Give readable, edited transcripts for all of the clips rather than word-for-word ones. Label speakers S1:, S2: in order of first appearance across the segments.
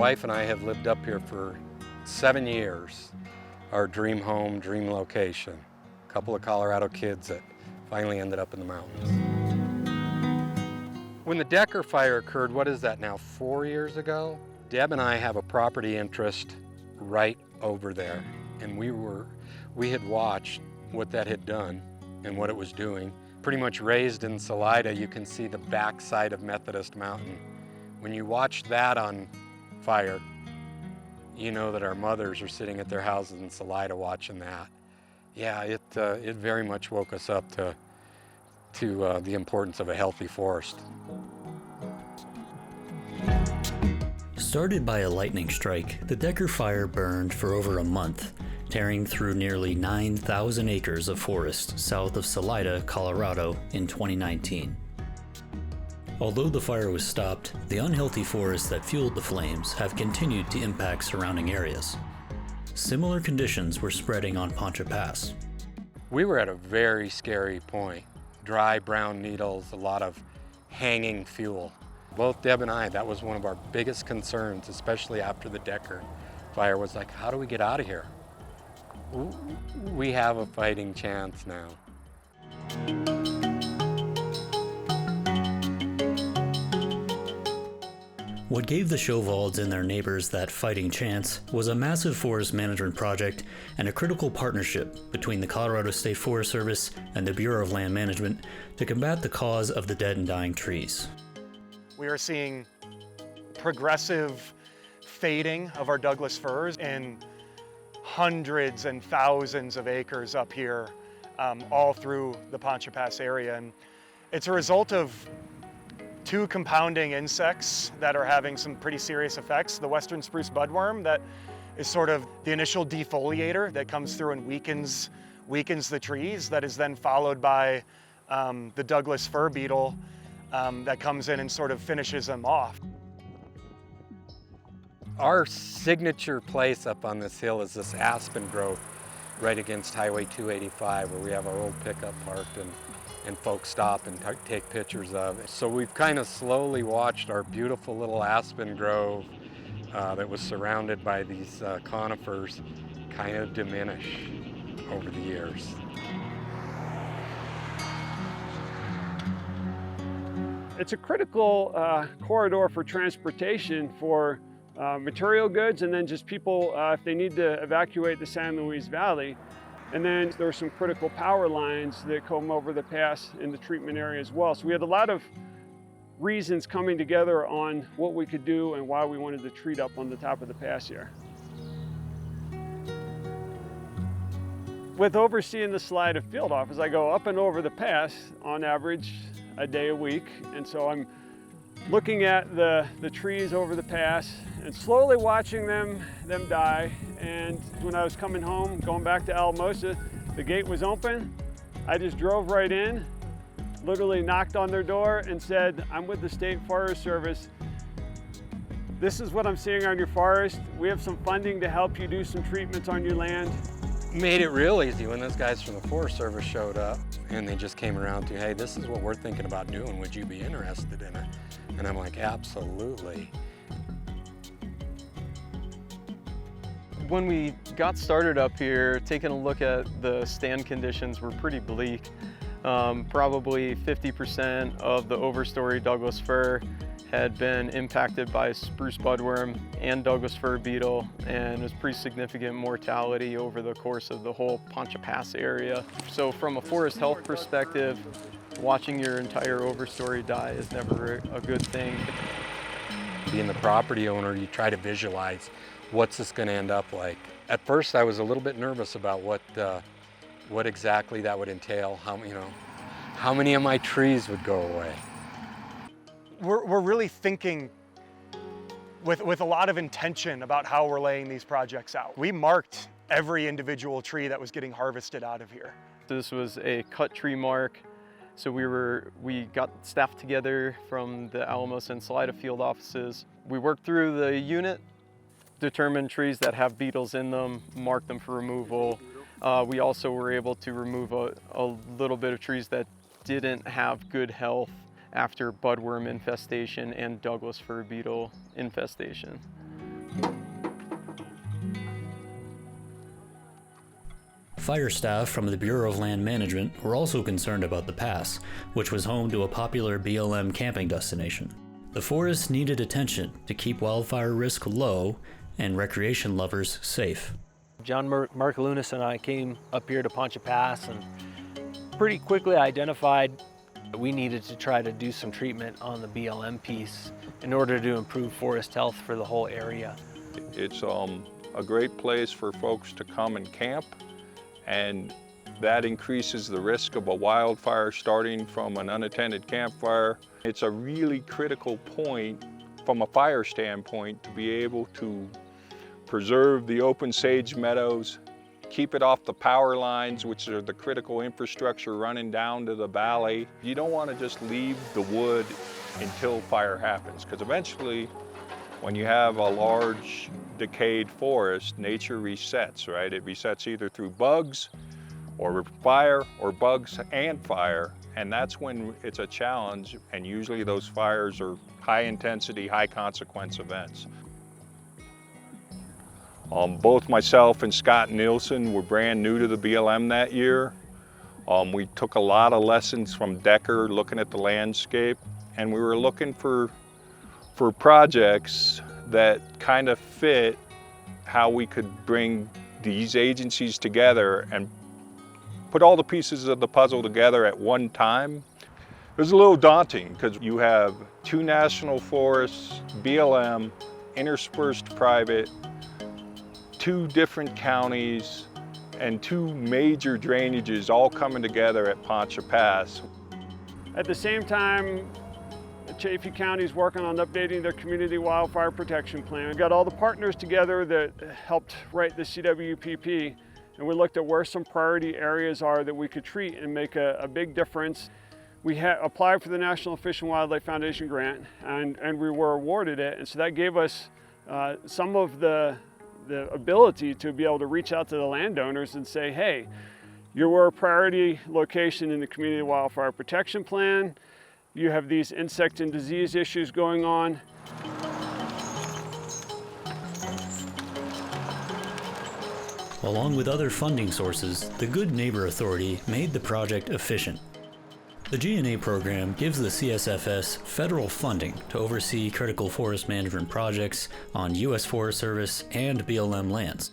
S1: wife and I have lived up here for 7 years. Our dream home, dream location. A couple of Colorado kids that finally ended up in the mountains. When the Decker fire occurred, what is that now, 4 years ago? Deb and I have a property interest right over there. And we had watched what that had done and what it was doing. Pretty much raised in Salida, you can see the backside of Methodist Mountain. When you watch that on fire, you know that our mothers are sitting at their houses in Salida watching that. Yeah, it very much woke us up to the importance of a healthy forest.
S2: Started by a lightning strike, the Decker fire burned for over a month, tearing through nearly 9,000 acres of forest south of Salida, Colorado in 2019. Although the fire was stopped, the unhealthy forests that fueled the flames have continued to impact surrounding areas. Similar conditions were spreading on Poncha Pass.
S1: We were at a very scary point. Dry brown needles, a lot of hanging fuel. Both Deb and I, that was one of our biggest concerns, especially after the Decker fire, was like, how do we get out of here? We have a fighting chance now.
S2: What gave the Shovalds and their neighbors that fighting chance was a massive forest management project and a critical partnership between the Colorado State Forest Service and the Bureau of Land Management to combat the cause of the dead and dying trees.
S3: We are seeing progressive fading of our Douglas firs in hundreds and thousands of acres up here, all through the Poncha Pass area. And it's a result of two compounding insects that are having some pretty serious effects. The western spruce budworm, that is sort of the initial defoliator that comes through and weakens the trees, that is then followed by the Douglas fir beetle that comes in and sort of finishes them off.
S1: Our signature place up on this hill is this aspen grove right against Highway 285, where we have our old pickup parked and folks stop and take pictures of it. So we've kind of slowly watched our beautiful little aspen grove that was surrounded by these conifers kind of diminish over the years.
S4: It's a critical corridor for transportation for material goods, and then just people if they need to evacuate the San Luis Valley. And then there are some critical power lines that come over the pass in the treatment area as well. So we had a lot of reasons coming together on what we could do and why we wanted to treat up on the top of the pass here. With overseeing the Salida field office, I go up and over the pass on average a day a week. And so I'm looking at the trees over the pass and slowly watching them die. And when I was coming home, going back to Alamosa, the gate was open. I just drove right in, literally knocked on their door and said, I'm with the State Forest Service. This is what I'm seeing on your forest. We have some funding to help you do some treatments on your land.
S1: Made it real easy when those guys from the Forest Service showed up and they just came around to, hey, this is what we're thinking about doing. Would you be interested in it? And I'm like, absolutely.
S5: When we got started up here, taking a look at the stand conditions were pretty bleak. Probably 50% of the overstory Douglas fir had been impacted by spruce budworm and Douglas fir beetle, and it was pretty significant mortality over the course of the whole Poncha Pass area. So from a forest health perspective, watching your entire overstory die is never a good thing.
S1: Being the property owner, you try to visualize what's this going to end up like. At first, I was a little bit nervous about what exactly that would entail. How many of my trees would go away?
S3: We're really thinking with a lot of intention about how we're laying these projects out. We marked every individual tree that was getting harvested out of here.
S5: This was a cut tree mark. So we got staff together from the Alamos and Salida field offices. We worked through the unit, determined trees that have beetles in them, mark them for removal. We also were able to remove a little bit of trees that didn't have good health after budworm infestation and Douglas fir beetle infestation.
S2: Fire staff from the Bureau of Land Management were also concerned about the pass, which was home to a popular BLM camping destination. The forest needed attention to keep wildfire risk low and recreation lovers safe.
S6: John Markalunas and I came up here to Poncha Pass and pretty quickly identified that we needed to try to do some treatment on the BLM piece in order to improve forest health for the whole area.
S7: It's a great place for folks to come and camp, and that increases the risk of a wildfire starting from an unattended campfire. It's a really critical point from a fire standpoint to be able to preserve the open sage meadows, keep it off the power lines, which are the critical infrastructure running down to the valley. You don't want to just leave the wood until fire happens, because eventually when you have a large decayed forest, nature resets, right? It resets either through bugs or fire, or bugs and fire, and that's when it's a challenge, and usually those fires are high intensity, high consequence events. Both myself and Scott Nielsen were brand new to the BLM that year. We took a lot of lessons from Decker looking at the landscape, and we were looking for projects that kind of fit how we could bring these agencies together and put all the pieces of the puzzle together at one time. It was a little daunting because you have 2 national forests, BLM, interspersed private, 2 different counties, and 2 major drainages all coming together at Poncha Pass.
S4: At the same time, Chaffee County is working on updating their community wildfire protection plan. We got all the partners together that helped write the CWPP, and we looked at where some priority areas are that we could treat and make a big difference. We applied for the National Fish and Wildlife Foundation grant, and we were awarded it, and so that gave us some of the ability to be able to reach out to the landowners and say, hey, you're a priority location in the Community Wildfire Protection Plan. You have these insect and disease issues going on.
S2: Along with other funding sources, the Good Neighbor Authority made the project efficient. The GNA program gives the CSFS federal funding to oversee critical forest management projects on U.S. Forest Service and BLM lands.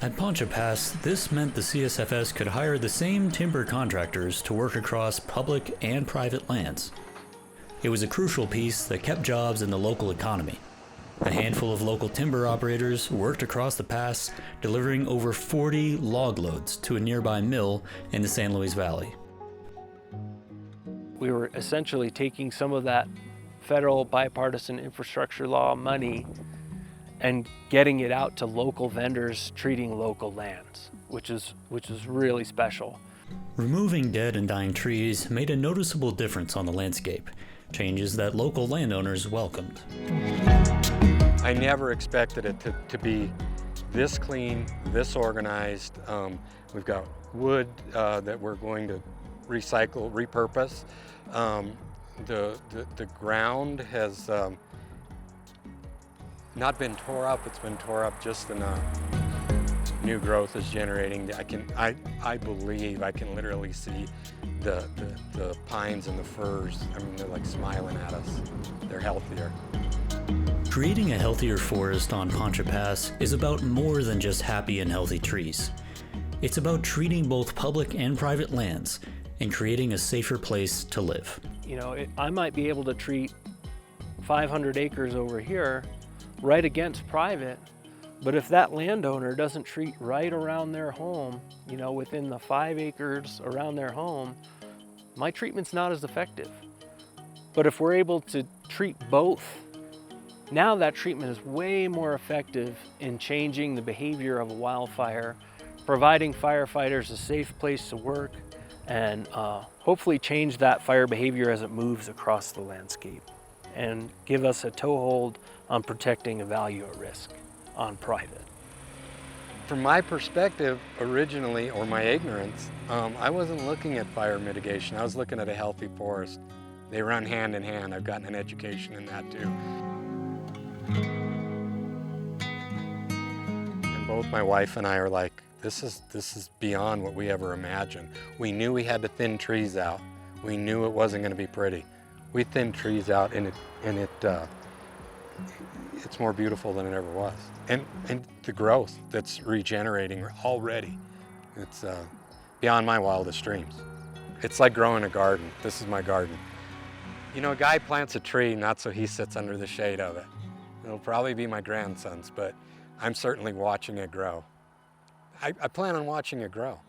S2: At Poncha Pass, this meant the CSFS could hire the same timber contractors to work across public and private lands. It was a crucial piece that kept jobs in the local economy. A handful of local timber operators worked across the pass, delivering over 40 log loads to a nearby mill in the San Luis Valley.
S6: We were essentially taking some of that federal bipartisan infrastructure law money and getting it out to local vendors treating local lands, which is really special.
S2: Removing dead and dying trees made a noticeable difference on the landscape, changes that local landowners welcomed.
S1: I never expected it to be this clean, this organized. We've got wood that we're going to recycle, repurpose. The ground has not been tore up, it's been tore up just enough. New growth is generating. I believe I can literally see the pines and the firs. I mean, they're like smiling at us. They're healthier.
S2: Creating a healthier forest on Poncha Pass is about more than just happy and healthy trees. It's about treating both public and private lands and creating a safer place to live.
S6: You know, I might be able to treat 500 acres over here right against private, but if that landowner doesn't treat right around their home, you know, within the 5 acres around their home, my treatment's not as effective. But if we're able to treat both, now that treatment is way more effective in changing the behavior of a wildfire, providing firefighters a safe place to work, and hopefully change that fire behavior as it moves across the landscape and give us a toehold on protecting a value at risk on private.
S1: From my perspective, originally, or my ignorance, I wasn't looking at fire mitigation. I was looking at a healthy forest. They run hand in hand. I've gotten an education in that too. And both my wife and I are like, This is beyond what we ever imagined. We knew we had to thin trees out. We knew it wasn't going to be pretty. We thinned trees out, and it's more beautiful than it ever was. And the growth that's regenerating already, it's beyond my wildest dreams. It's like growing a garden. This is my garden. You know, a guy plants a tree not so he sits under the shade of it. It'll probably be my grandson's, but I'm certainly watching it grow. I plan on watching it grow.